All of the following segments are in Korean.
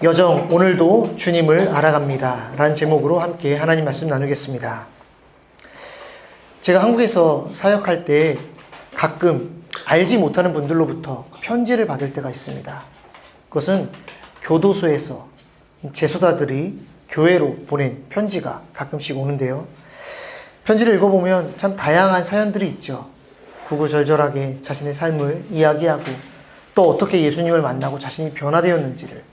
여정 오늘도 주님을 알아갑니다 라는 제목으로 함께 하나님 말씀 나누겠습니다. 제가 한국에서 사역할 때 가끔 알지 못하는 분들로부터 편지를 받을 때가 있습니다. 그것은 교도소에서 재소자들이 교회로 보낸 편지가 가끔씩 오는데요. 편지를 읽어보면 참 다양한 사연들이 있죠. 구구절절하게 자신의 삶을 이야기하고 또 어떻게 예수님을 만나고 자신이 변화되었는지를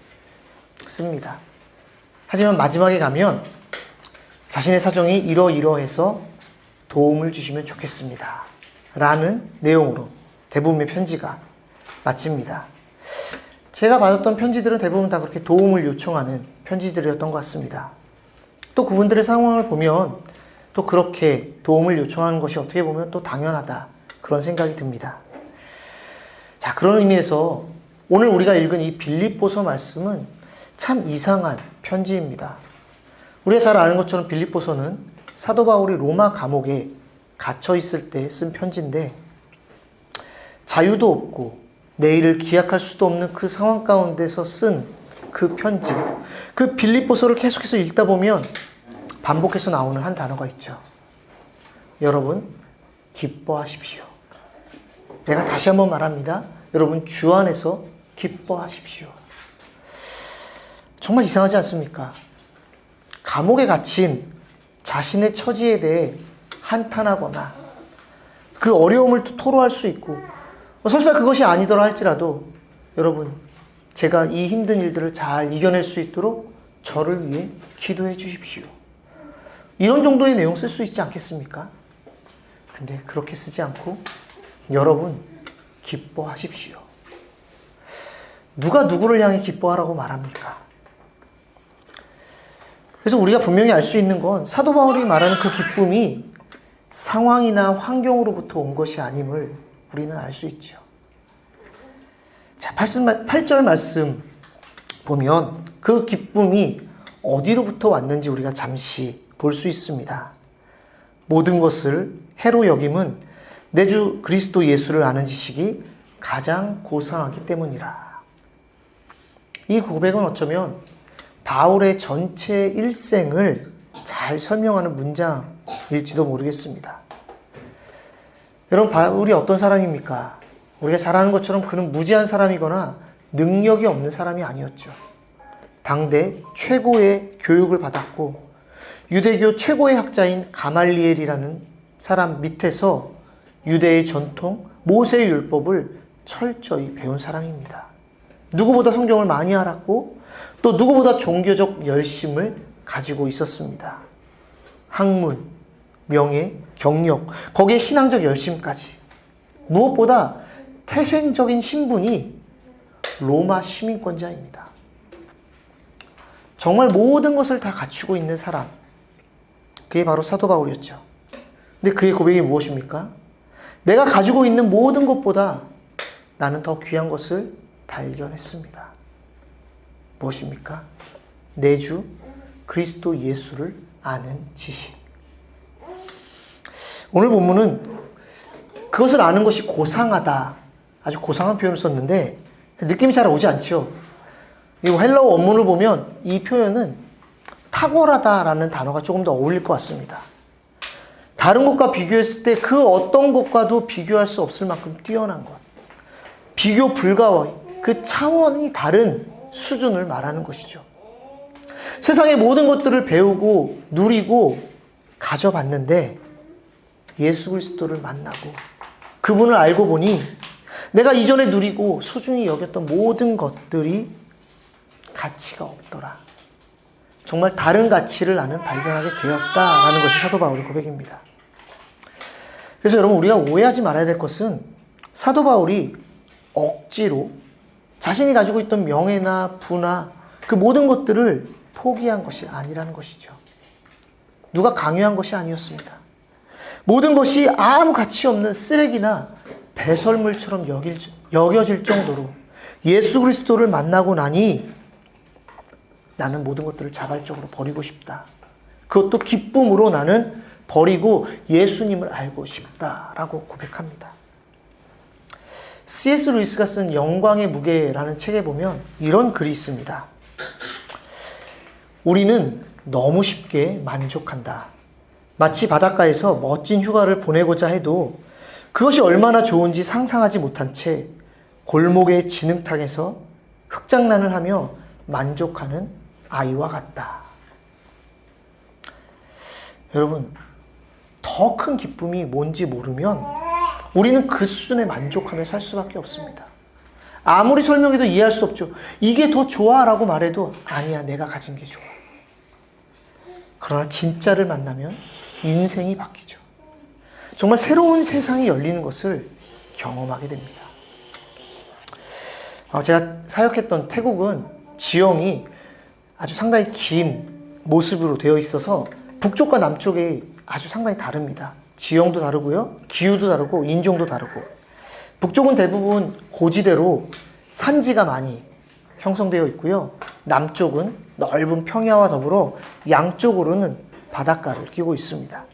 씁니다. 하지만 마지막에 가면 자신의 사정이 이러이러해서 도움을 주시면 좋겠습니다 라는 내용으로 대부분의 편지가 마칩니다. 제가 받았던 편지들은 대부분 다 그렇게 도움을 요청하는 편지들이었던 것 같습니다. 또 그분들의 상황을 보면 또 그렇게 도움을 요청하는 것이 어떻게 보면 또 당연하다 그런 생각이 듭니다. 자, 그런 의미에서 오늘 우리가 읽은 이 빌립보서 말씀은 참 이상한 편지입니다. 우리가 잘 아는 것처럼 빌립보서는 사도 바울이 로마 감옥에 갇혀 있을 때 쓴 편지인데 자유도 없고 내일을 기약할 수도 없는 그 상황 가운데서 쓴 그 편지, 그 빌립보서를 계속해서 읽다 보면 반복해서 나오는 한 단어가 있죠. 여러분, 기뻐하십시오. 내가 다시 한번 말합니다. 여러분, 주 안에서 기뻐하십시오. 정말 이상하지 않습니까? 감옥에 갇힌 자신의 처지에 대해 한탄하거나 그 어려움을 토로할 수 있고 설사 그것이 아니더라 할지라도 여러분, 제가 이 힘든 일들을 잘 이겨낼 수 있도록 저를 위해 기도해 주십시오. 이런 정도의 내용 쓸 수 있지 않겠습니까? 근데 그렇게 쓰지 않고 여러분, 기뻐하십시오. 누가 누구를 향해 기뻐하라고 말합니까? 그래서 우리가 분명히 알 수 있는 건 사도 바울이 말하는 그 기쁨이 상황이나 환경으로부터 온 것이 아님을 우리는 알 수 있죠. 자, 8절 말씀 보면 그 기쁨이 어디로부터 왔는지 우리가 잠시 볼 수 있습니다. 모든 것을 해로 여김은 내 주 그리스도 예수를 아는 지식이 가장 고상하기 때문이라. 이 고백은 어쩌면 바울의 전체 일생을 잘 설명하는 문장일지도 모르겠습니다. 여러분, 바울이 어떤 사람입니까? 우리가 잘 아는 것처럼 그는 무지한 사람이거나 능력이 없는 사람이 아니었죠. 당대 최고의 교육을 받았고 유대교 최고의 학자인 가말리엘이라는 사람 밑에서 유대의 전통, 모세의 율법을 철저히 배운 사람입니다. 누구보다 성경을 많이 알았고 또 누구보다 종교적 열심을 가지고 있었습니다. 학문, 명예, 경력, 거기에 신앙적 열심까지. 무엇보다 태생적인 신분이 로마 시민권자입니다. 정말 모든 것을 다 갖추고 있는 사람. 그게 바로 사도 바울이었죠. 근데 그의 고백이 무엇입니까? 내가 가지고 있는 모든 것보다 나는 더 귀한 것을 발견했습니다. 무엇입니까? 내 주 그리스도 예수를 아는 지식. 오늘 본문은 그것을 아는 것이 고상하다. 아주 고상한 표현을 썼는데 느낌이 잘 오지 않죠? 이 헬라어 원문을 보면 이 표현은 탁월하다라는 단어가 조금 더 어울릴 것 같습니다. 다른 것과 비교했을 때 그 어떤 것과도 비교할 수 없을 만큼 뛰어난 것. 비교 불가의 그 차원이 다른 수준을 말하는 것이죠. 세상의 모든 것들을 배우고 누리고 가져봤는데 예수 그리스도를 만나고 그분을 알고 보니 내가 이전에 누리고 소중히 여겼던 모든 것들이 가치가 없더라. 정말 다른 가치를 나는 발견하게 되었다라는 것이 사도 바울의 고백입니다. 그래서 여러분, 우리가 오해하지 말아야 될 것은 사도 바울이 억지로 자신이 가지고 있던 명예나 부나 그 모든 것들을 포기한 것이 아니라는 것이죠. 누가 강요한 것이 아니었습니다. 모든 것이 아무 가치 없는 쓰레기나 배설물처럼 여겨질 정도로 예수 그리스도를 만나고 나니 나는 모든 것들을 자발적으로 버리고 싶다. 그것도 기쁨으로 나는 버리고 예수님을 알고 싶다라고 고백합니다. C.S. 루이스가 쓴 영광의 무게라는 책에 보면 이런 글이 있습니다. 우리는 너무 쉽게 만족한다. 마치 바닷가에서 멋진 휴가를 보내고자 해도 그것이 얼마나 좋은지 상상하지 못한 채 골목의 진흙탕에서 흙장난을 하며 만족하는 아이와 같다. 여러분, 더 큰 기쁨이 뭔지 모르면 우리는 그 수준에 만족하며 살 수밖에 없습니다. 아무리 설명해도 이해할 수 없죠. 이게 더 좋아라고 말해도 아니야, 내가 가진 게 좋아. 그러나 진짜를 만나면 인생이 바뀌죠. 정말 새로운 세상이 열리는 것을 경험하게 됩니다. 제가 사역했던 태국은 지형이 아주 상당히 긴 모습으로 되어 있어서 북쪽과 남쪽이 아주 상당히 다릅니다. 지형도 다르고요, 기후도 다르고 인종도 다르고. 북쪽은 대부분 고지대로 산지가 많이 형성되어 있고요, 남쪽은 넓은 평야와 더불어 양쪽으로는 바닷가를 끼고 있습니다.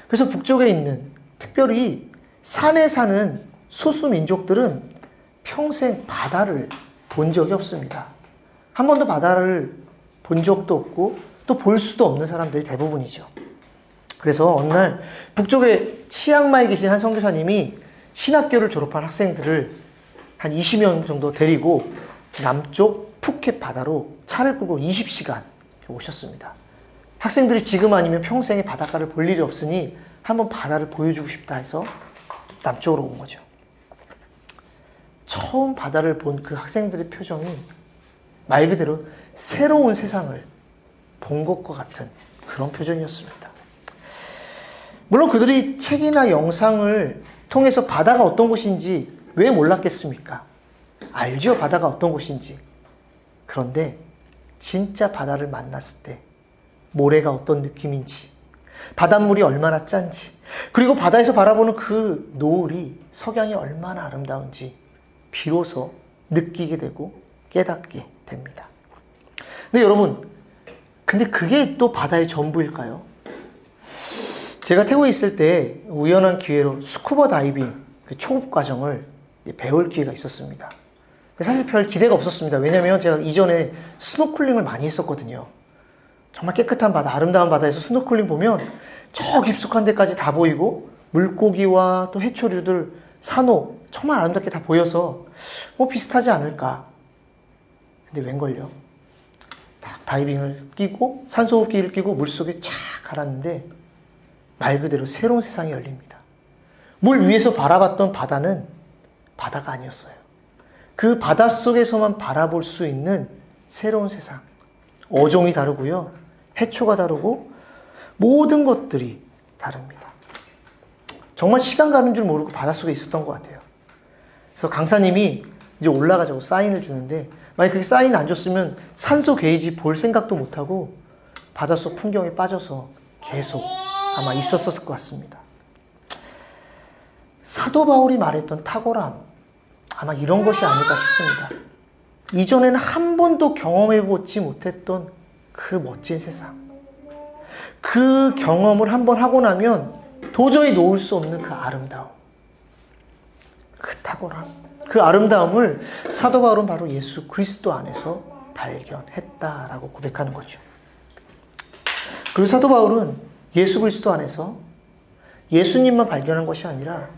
그래서 북쪽에 있는, 특별히 산에 사는 소수 민족들은 평생 바다를 본 적이 없습니다. 한 번도 바다를 본 적도 없고 또 볼 수도 없는 사람들이 대부분이죠. 그래서 어느 날 북쪽에 치앙마이에 계신 한 선교사님이 신학교를 졸업한 학생들을 한 20명 정도 데리고 남쪽 푸켓 바다로 차를 끌고 20시간 오셨습니다. 학생들이 지금 아니면 평생에 바닷가를 볼 일이 없으니 한번 바다를 보여주고 싶다 해서 남쪽으로 온 거죠. 처음 바다를 본 그 학생들의 표정이 말 그대로 새로운 세상을 본 것과 같은 그런 표정이었습니다. 물론 그들이 책이나 영상을 통해서 바다가 어떤 곳인지 왜 몰랐겠습니까? 알죠, 바다가 어떤 곳인지. 그런데 진짜 바다를 만났을 때 모래가 어떤 느낌인지, 바닷물이 얼마나 짠지, 그리고 바다에서 바라보는 그 노을이, 석양이 얼마나 아름다운지 비로소 느끼게 되고 깨닫게 됩니다. 근데 여러분, 근데 그게 또 바다의 전부일까요? 제가 태국에 있을 때 우연한 기회로 스쿠버 다이빙 그 초급 과정을 배울 기회가 있었습니다. 사실 별 기대가 없었습니다. 왜냐면 제가 이전에 스노클링을 많이 했었거든요. 정말 깨끗한 바다, 아름다운 바다에서 스노클링 보면 저 깊숙한 데까지 다 보이고 물고기와 또 해초류들, 산호 정말 아름답게 다 보여서 비슷하지 않을까. 근데 웬걸요? 다이빙을 끼고 산소호흡기를 끼고 물속에 착 갈았는데 말 그대로 새로운 세상이 열립니다. 물 위에서 바라봤던 바다는 바다가 아니었어요. 그 바닷속에서만 바라볼 수 있는 새로운 세상. 어종이 다르고요, 해초가 다르고 모든 것들이 다릅니다. 정말 시간 가는 줄 모르고 바닷속에 있었던 것 같아요. 그래서 강사님이 이제 올라가자고 사인을 주는데 만약 그게 사인 안 줬으면 산소 게이지 볼 생각도 못하고 바닷속 풍경에 빠져서 계속 아마 있었을 것 같습니다. 사도 바울이 말했던 탁월함, 아마 이런 것이 아닐까 싶습니다. 이전에는 한 번도 경험해보지 못했던 그 멋진 세상, 그 경험을 한 번 하고 나면 도저히 놓을 수 없는 그 아름다움, 그 탁월함, 그 아름다움을 사도 바울은 바로 예수 그리스도 안에서 발견했다라고 고백하는 거죠. 그리고 사도 바울은 예수 그리스도 안에서 예수님만 발견한 것이 아니라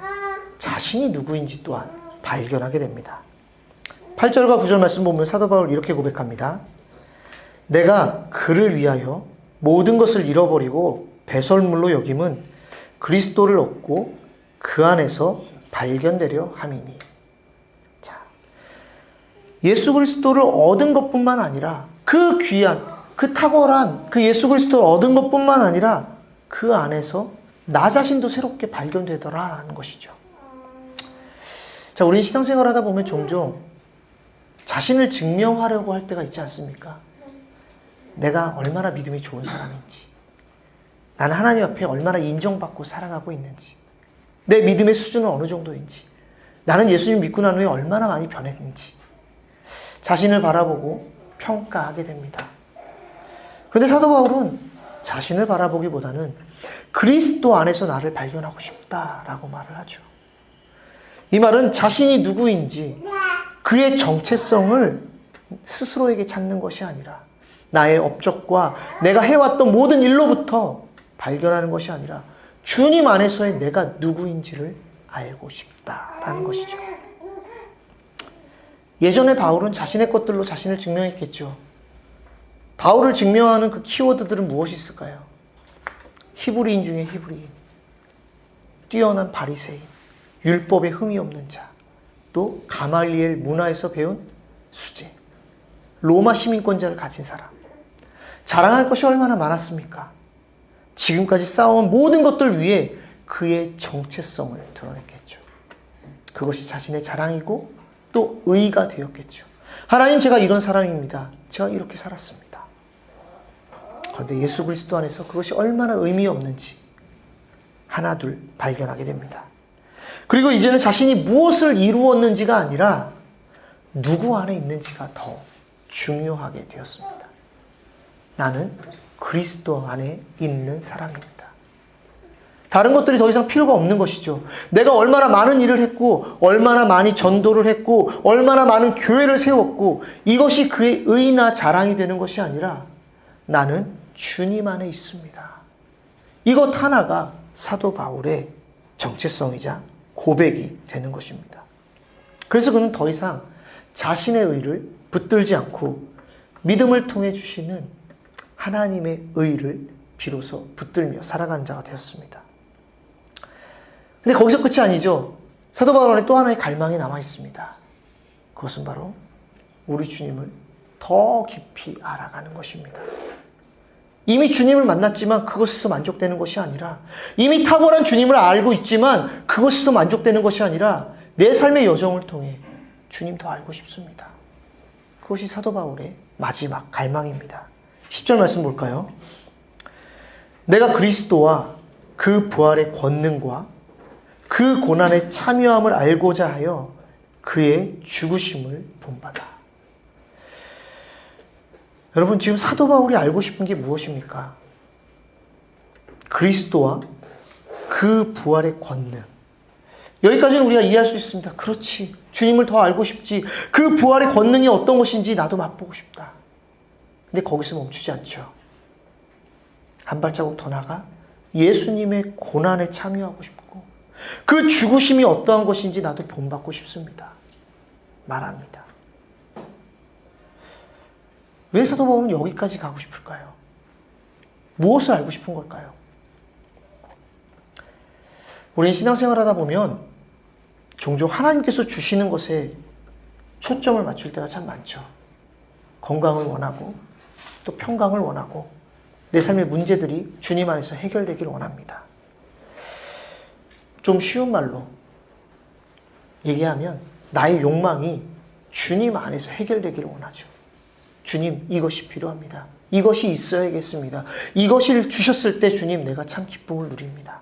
자신이 누구인지 또한 발견하게 됩니다. 8절과 9절 말씀 보면 사도 바울 이렇게 고백합니다. 내가 그를 위하여 모든 것을 잃어버리고 배설물로 여김은 그리스도를 얻고 그 안에서 발견되려 함이니. 자, 예수 그리스도를 얻은 것뿐만 아니라 그 귀한, 그 탁월한 그 예수 그리스도를 얻은 것뿐만 아니라 그 안에서 나 자신도 새롭게 발견되더라는 것이죠. 자, 우리 신앙생활 하다 보면 종종 자신을 증명하려고 할 때가 있지 않습니까? 내가 얼마나 믿음이 좋은 사람인지, 나는 하나님 앞에 얼마나 인정받고 살아가고 있는지, 내 믿음의 수준은 어느 정도인지, 나는 예수님 믿고 난 후에 얼마나 많이 변했는지 자신을 바라보고 평가하게 됩니다. 그런데 사도 바울은 자신을 바라보기보다는 그리스도 안에서 나를 발견하고 싶다라고 말을 하죠. 이 말은 자신이 누구인지 그의 정체성을 스스로에게 찾는 것이 아니라 나의 업적과 내가 해왔던 모든 일로부터 발견하는 것이 아니라 주님 안에서의 내가 누구인지를 알고 싶다라는 것이죠. 예전에 바울은 자신의 것들로 자신을 증명했겠죠. 바울을 증명하는 그 키워드들은 무엇이 있을까요? 히브리인 중에 히브리인, 뛰어난 바리새인, 율법에 흠이 없는 자, 또 가말리엘 문화에서 배운 수재, 로마 시민권자를 가진 사람. 자랑할 것이 얼마나 많았습니까? 지금까지 쌓아온 모든 것들 위에 그의 정체성을 드러냈겠죠. 그것이 자신의 자랑이고 또 의의가 되었겠죠. 하나님, 제가 이런 사람입니다. 제가 이렇게 살았습니다. 그런데 예수 그리스도 안에서 그것이 얼마나 의미 없는지 하나둘 발견하게 됩니다. 그리고 이제는 자신이 무엇을 이루었는지가 아니라 누구 안에 있는지가 더 중요하게 되었습니다. 나는 그리스도 안에 있는 사람입니다. 다른 것들이 더 이상 필요가 없는 것이죠. 내가 얼마나 많은 일을 했고, 얼마나 많이 전도를 했고, 얼마나 많은 교회를 세웠고, 이것이 그의 의나 자랑이 되는 것이 아니라 나는 주님 안에 있습니다. 이것 하나가 사도 바울의 정체성이자 고백이 되는 것입니다. 그래서 그는 더 이상 자신의 의를 붙들지 않고 믿음을 통해 주시는 하나님의 의를 비로소 붙들며 살아가는 자가 되었습니다. 근데 거기서 끝이 아니죠. 사도 바울 안에 또 하나의 갈망이 남아 있습니다. 그것은 바로 우리 주님을 더 깊이 알아가는 것입니다. 이미 주님을 만났지만 그것에서 만족되는 것이 아니라, 이미 탁월한 주님을 알고 있지만 그것에서 만족되는 것이 아니라 내 삶의 여정을 통해 주님 더 알고 싶습니다. 그것이 사도 바울의 마지막 갈망입니다. 10절 말씀 볼까요? 내가 그리스도와 그 부활의 권능과 그 고난에 참여함을 알고자 하여 그의 죽으심을 본받아. 여러분, 지금 사도 바울이 알고 싶은 게 무엇입니까? 그리스도와 그 부활의 권능. 여기까지는 우리가 이해할 수 있습니다. 그렇지. 주님을 더 알고 싶지. 그 부활의 권능이 어떤 것인지 나도 맛보고 싶다. 근데 거기서 멈추지 않죠. 한 발자국 더 나가 예수님의 고난에 참여하고 싶고 그 죽으심이 어떠한 것인지 나도 본받고 싶습니다. 말합니다. 왜 사도 바울은 여기까지 가고 싶을까요? 무엇을 알고 싶은 걸까요? 우리는 신앙생활하다 보면 종종 하나님께서 주시는 것에 초점을 맞출 때가 참 많죠. 건강을 원하고 또 평강을 원하고 내 삶의 문제들이 주님 안에서 해결되기를 원합니다. 좀 쉬운 말로 얘기하면 나의 욕망이 주님 안에서 해결되기를 원하죠. 주님, 이것이 필요합니다. 이것이 있어야겠습니다. 이것을 주셨을 때 주님, 내가 참 기쁨을 누립니다.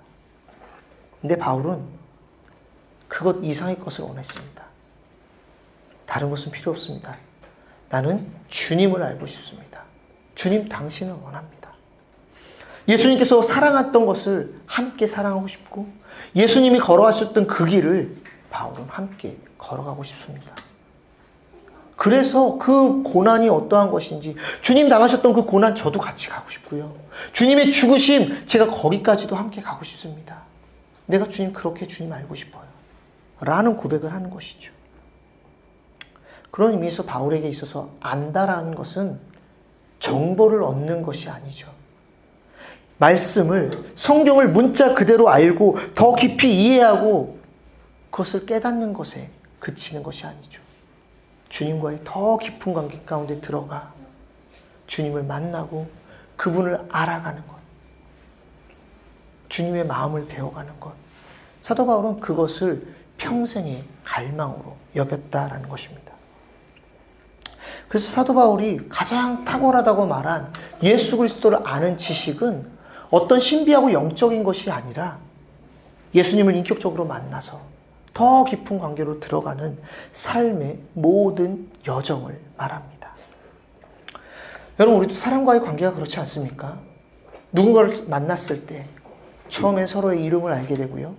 근데 바울은 그것 이상의 것을 원했습니다. 다른 것은 필요 없습니다. 나는 주님을 알고 싶습니다. 주님, 당신을 원합니다. 예수님께서 사랑했던 것을 함께 사랑하고 싶고 예수님이 걸어가셨던 그 길을 바울은 함께 걸어가고 싶습니다. 그래서 그 고난이 어떠한 것인지, 주님 당하셨던 그 고난 저도 같이 가고 싶고요. 주님의 죽으심, 제가 거기까지도 함께 가고 싶습니다. 내가 주님, 그렇게 주님 알고 싶어요. 라는 고백을 하는 것이죠. 그런 의미에서 바울에게 있어서 안다라는 것은 정보를 얻는 것이 아니죠. 말씀을, 성경을 문자 그대로 알고 더 깊이 이해하고 그것을 깨닫는 것에 그치는 것이 아니죠. 주님과의 더 깊은 관계 가운데 들어가 주님을 만나고 그분을 알아가는 것, 주님의 마음을 배워가는 것, 사도 바울은 그것을 평생의 갈망으로 여겼다라는 것입니다. 그래서 사도 바울이 가장 탁월하다고 말한 예수 그리스도를 아는 지식은 어떤 신비하고 영적인 것이 아니라 예수님을 인격적으로 만나서 더 깊은 관계로 들어가는 삶의 모든 여정을 말합니다. 여러분, 우리도 사람과의 관계가 그렇지 않습니까? 누군가를 만났을 때 처음에 서로의 이름을 알게 되고요.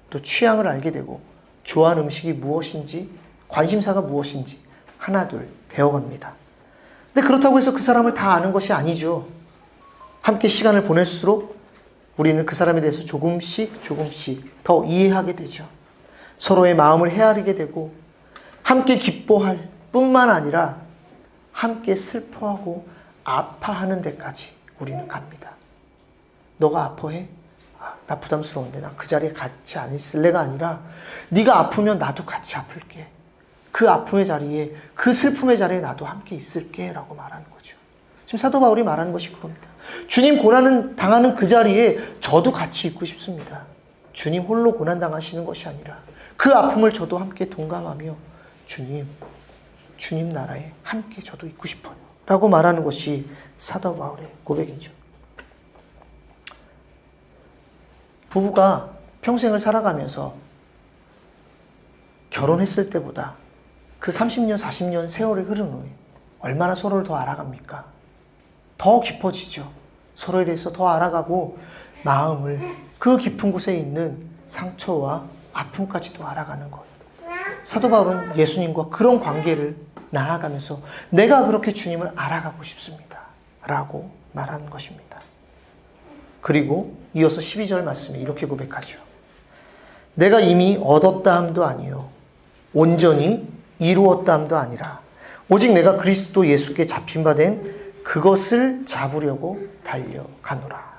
또 취향을 알게 되고 좋아하는 음식이 무엇인지, 관심사가 무엇인지 하나둘 배워갑니다. 근데 그렇다고 해서 그 사람을 다 아는 것이 아니죠. 함께 시간을 보낼수록 우리는 그 사람에 대해서 조금씩 더 이해하게 되죠. 서로의 마음을 헤아리게 되고 함께 기뻐할 뿐만 아니라 함께 슬퍼하고 아파하는 데까지 우리는 갑니다. 너가 아파해? 나 부담스러운데 나 그 자리에 같이 안 있을래가 아니라 네가 아프면 나도 같이 아플게. 그 아픔의 자리에, 그 슬픔의 자리에 나도 함께 있을게 라고 말하는 거죠. 지금 사도 바울이 말하는 것이 그겁니다. 주님 고난 당하는 그 자리에 저도 같이 있고 싶습니다. 주님 홀로 고난 당하시는 것이 아니라 그 아픔을 저도 함께 동감하며 주님 나라에 함께 저도 있고 싶어요 라고 말하는 것이 사도 바울의 고백이죠. 부부가 평생을 살아가면서 결혼했을 때보다 그 30년, 40년 세월이 흐른 후에 얼마나 서로를 더 알아갑니까? 더 깊어지죠. 서로에 대해서 더 알아가고 마음을 그 깊은 곳에 있는 상처와 아픔까지도 알아가는 것. 사도 바울은 예수님과 그런 관계를 나아가면서 내가 그렇게 주님을 알아가고 싶습니다 라고 말하는 것입니다. 그리고 이어서 12절 말씀에 이렇게 고백하죠. 내가 이미 얻었다 함도 아니요 온전히 이루었다 함도 아니라 오직 내가 그리스도 예수께 잡힌 바 된 그것을 잡으려고 달려가노라.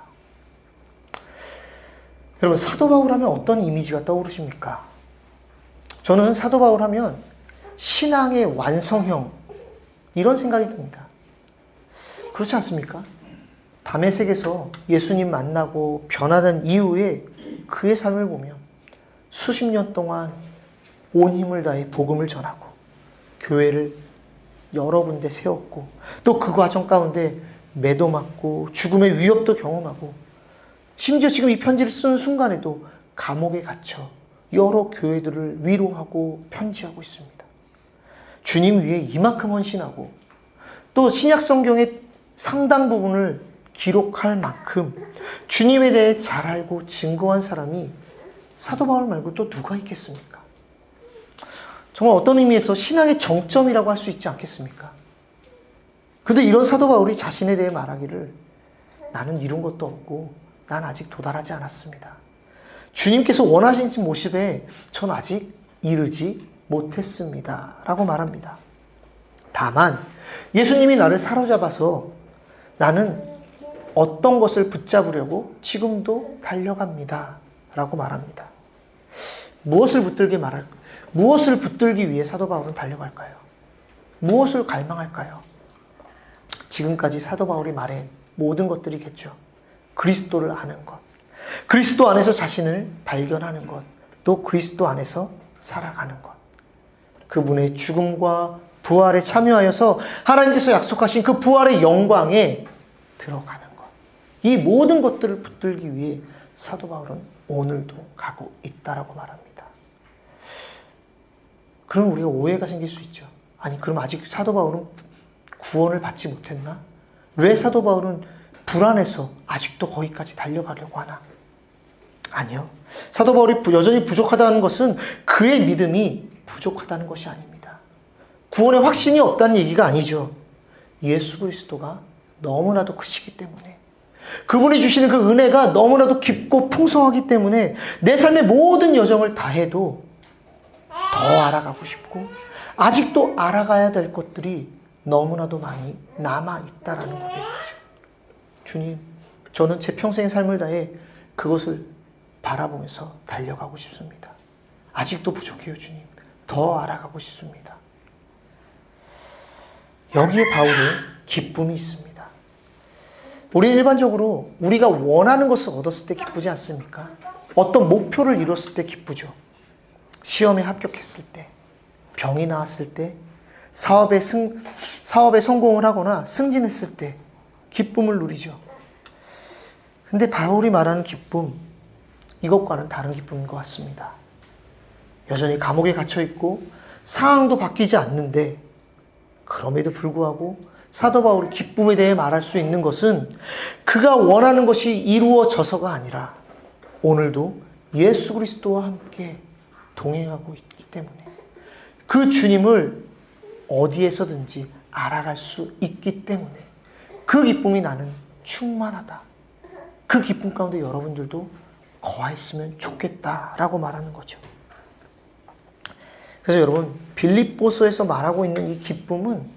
여러분, 사도 바울 하면 어떤 이미지가 떠오르십니까? 저는 사도 바울 하면 신앙의 완성형 이런 생각이 듭니다. 그렇지 않습니까? 다메섹에서 예수님 만나고 변화된 이후에 그의 삶을 보면 수십 년 동안 온 힘을 다해 복음을 전하고 교회를 여러 군데 세웠고 또 그 과정 가운데 매도 맞고 죽음의 위협도 경험하고 심지어 지금 이 편지를 쓰는 순간에도 감옥에 갇혀 여러 교회들을 위로하고 편지하고 있습니다. 주님 위해 이만큼 헌신하고 또 신약 성경의 상당 부분을 기록할 만큼 주님에 대해 잘 알고 증거한 사람이 사도 바울 말고 또 누가 있겠습니까? 정말 어떤 의미에서 신앙의 정점이라고 할 수 있지 않겠습니까? 그런데 이런 사도 바울이 자신에 대해 말하기를 나는 이룬 것도 없고 난 아직 도달하지 않았습니다. 주님께서 원하신 모습에 전 아직 이르지 못했습니다 라고 말합니다. 다만 예수님이 나를 사로잡아서 나는 어떤 것을 붙잡으려고 지금도 달려갑니다 라고 말합니다. 무엇을 붙들기 위해 사도 바울은 달려갈까요? 무엇을 갈망할까요? 지금까지 사도 바울이 말한 모든 것들이겠죠. 그리스도를 아는 것, 그리스도 안에서 자신을 발견하는 것, 또 그리스도 안에서 살아가는 것, 그분의 죽음과 부활에 참여하여서 하나님께서 약속하신 그 부활의 영광에 들어가는 것, 이 모든 것들을 붙들기 위해 사도 바울은 오늘도 가고 있다라고 말합니다. 그럼 우리가 오해가 생길 수 있죠. 아니, 그럼 아직 사도 바울은 구원을 받지 못했나? 왜 사도 바울은 불안해서 아직도 거기까지 달려가려고 하나? 아니요. 사도 바울이 여전히 부족하다는 것은 그의 믿음이 부족하다는 것이 아닙니다. 구원의 확신이 없다는 얘기가 아니죠. 예수 그리스도가 너무나도 크시기 때문에, 그분이 주시는 그 은혜가 너무나도 깊고 풍성하기 때문에 내 삶의 모든 여정을 다해도 더 알아가고 싶고 아직도 알아가야 될 것들이 너무나도 많이 남아있다라는 고백이죠. 주님, 저는 제 평생의 삶을 다해 그것을 바라보면서 달려가고 싶습니다. 아직도 부족해요, 주님. 더 알아가고 싶습니다. 여기에 바울의 기쁨이 있습니다. 우리 일반적으로 우리가 원하는 것을 얻었을 때 기쁘지 않습니까? 어떤 목표를 이뤘을 때 기쁘죠. 시험에 합격했을 때, 병이 나았을 때, 사업에 성공을 하거나 승진했을 때 기쁨을 누리죠. 근데 바울이 말하는 기쁨, 이것과는 다른 기쁨인 것 같습니다. 여전히 감옥에 갇혀 있고 상황도 바뀌지 않는데 그럼에도 불구하고 사도 바울이 기쁨에 대해 말할 수 있는 것은 그가 원하는 것이 이루어져서가 아니라 오늘도 예수 그리스도와 함께 동행하고 있기 때문에 그 주님을 어디에서든지 알아갈 수 있기 때문에 그 기쁨이 나는 충만하다. 그 기쁨 가운데 여러분들도 거하였으면 좋겠다라고 말하는 거죠. 그래서 여러분, 빌립보서에서 말하고 있는 이 기쁨은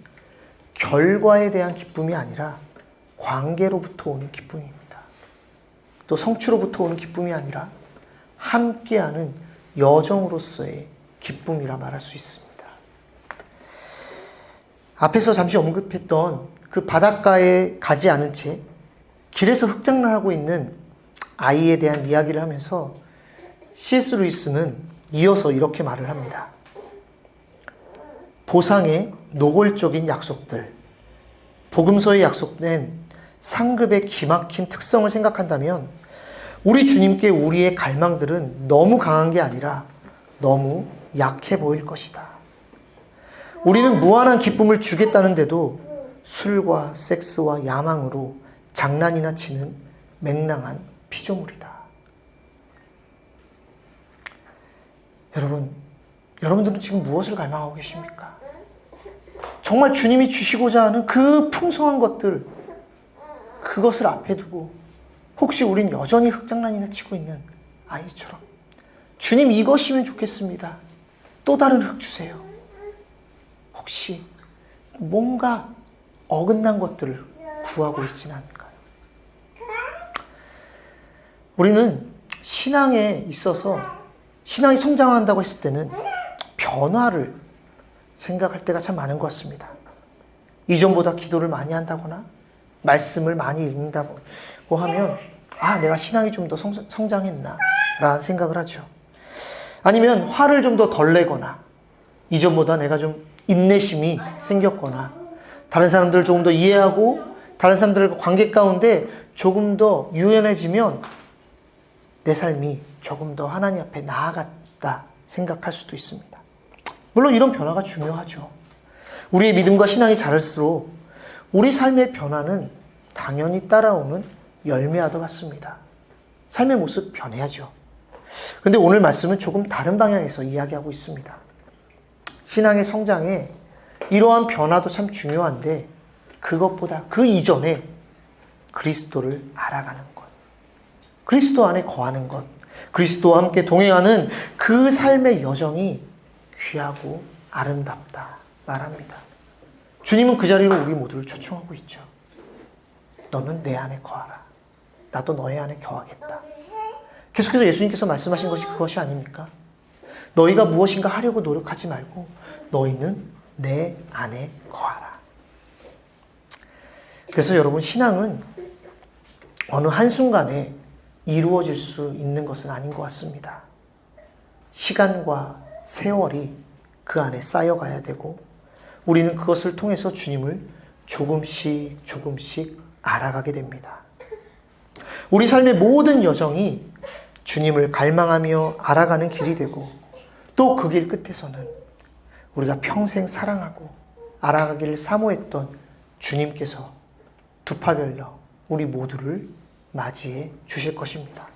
결과에 대한 기쁨이 아니라 관계로부터 오는 기쁨입니다. 또 성취로부터 오는 기쁨이 아니라 함께하는 여정으로서의 기쁨이라 말할 수 있습니다. 앞에서 잠시 언급했던 그 바닷가에 가지 않은 채 길에서 흙장난하고 있는 아이에 대한 이야기를 하면서 C.S. 루이스는 이어서 이렇게 말을 합니다. 보상의 노골적인 약속들, 복음서에 약속된 상급의 기막힌 특성을 생각한다면 우리 주님께 우리의 갈망들은 너무 강한 게 아니라 너무 약해 보일 것이다. 우리는 무한한 기쁨을 주겠다는데도 술과 섹스와 야망으로 장난이나 치는 맹랑한 피조물이다. 여러분들은 지금 무엇을 갈망하고 계십니까? 정말 주님이 주시고자 하는 그 풍성한 것들, 그것을 앞에 두고 혹시 우린 여전히 흙장난이나 치고 있는 아이처럼 주님 이것이면 좋겠습니다. 또 다른 흙 주세요. 혹시 뭔가 어긋난 것들을 구하고 있지는 않을까요? 우리는 신앙에 있어서 신앙이 성장한다고 했을 때는 변화를 생각할 때가 참 많은 것 같습니다. 이전보다 기도를 많이 한다거나 말씀을 많이 읽는다고 하면 내가 신앙이 좀 더 성장했나 라는 생각을 하죠. 아니면 화를 좀 더 덜 내거나 이전보다 내가 좀 인내심이 생겼거나 다른 사람들을 조금 더 이해하고 다른 사람들과 관계 가운데 조금 더 유연해지면 내 삶이 조금 더 하나님 앞에 나아갔다 생각할 수도 있습니다. 물론 이런 변화가 중요하죠. 우리의 믿음과 신앙이 자랄수록 우리 삶의 변화는 당연히 따라오는 열매와도 같습니다. 삶의 모습 변해야죠. 그런데 오늘 말씀은 조금 다른 방향에서 이야기하고 있습니다. 신앙의 성장에 이러한 변화도 참 중요한데 그것보다 그 이전에 그리스도를 알아가는 것, 그리스도 안에 거하는 것, 그리스도와 함께 동행하는 그 삶의 여정이 귀하고 아름답다 말합니다. 주님은 그 자리로 우리 모두를 초청하고 있죠. 너는 내 안에 거하라. 나도 너의 안에 거하겠다. 계속해서 예수님께서 말씀하신 것이 그것이 아닙니까? 너희가 무엇인가 하려고 노력하지 말고 너희는 내 안에 거하라. 그래서 여러분, 신앙은 어느 한순간에 이루어질 수 있는 것은 아닌 것 같습니다. 시간과 세월이 그 안에 쌓여가야 되고 우리는 그것을 통해서 주님을 조금씩 알아가게 됩니다. 우리 삶의 모든 여정이 주님을 갈망하며 알아가는 길이 되고 또 그 길 끝에서는 우리가 평생 사랑하고 알아가기를 사모했던 주님께서 두 팔 벌려 우리 모두를 맞이해 주실 것입니다.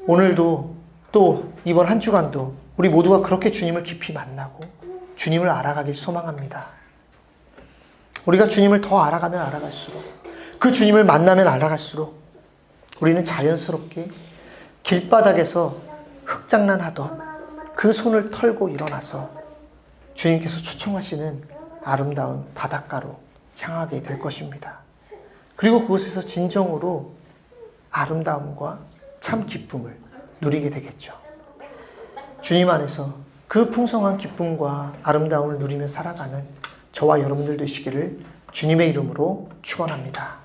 오늘도 또 이번 한 주간도 우리 모두가 그렇게 주님을 깊이 만나고 주님을 알아가길 소망합니다. 우리가 주님을 더 알아가면 알아갈수록 그 주님을 만나면 알아갈수록 우리는 자연스럽게 길바닥에서 흙장난하던 그 손을 털고 일어나서 주님께서 초청하시는 아름다운 바닷가로 향하게 될 것입니다. 그리고 그곳에서 진정으로 아름다움과 참 기쁨을 누리게 되겠죠. 주님 안에서 그 풍성한 기쁨과 아름다움을 누리며 살아가는 저와 여러분들 되시기를 주님의 이름으로 축원합니다.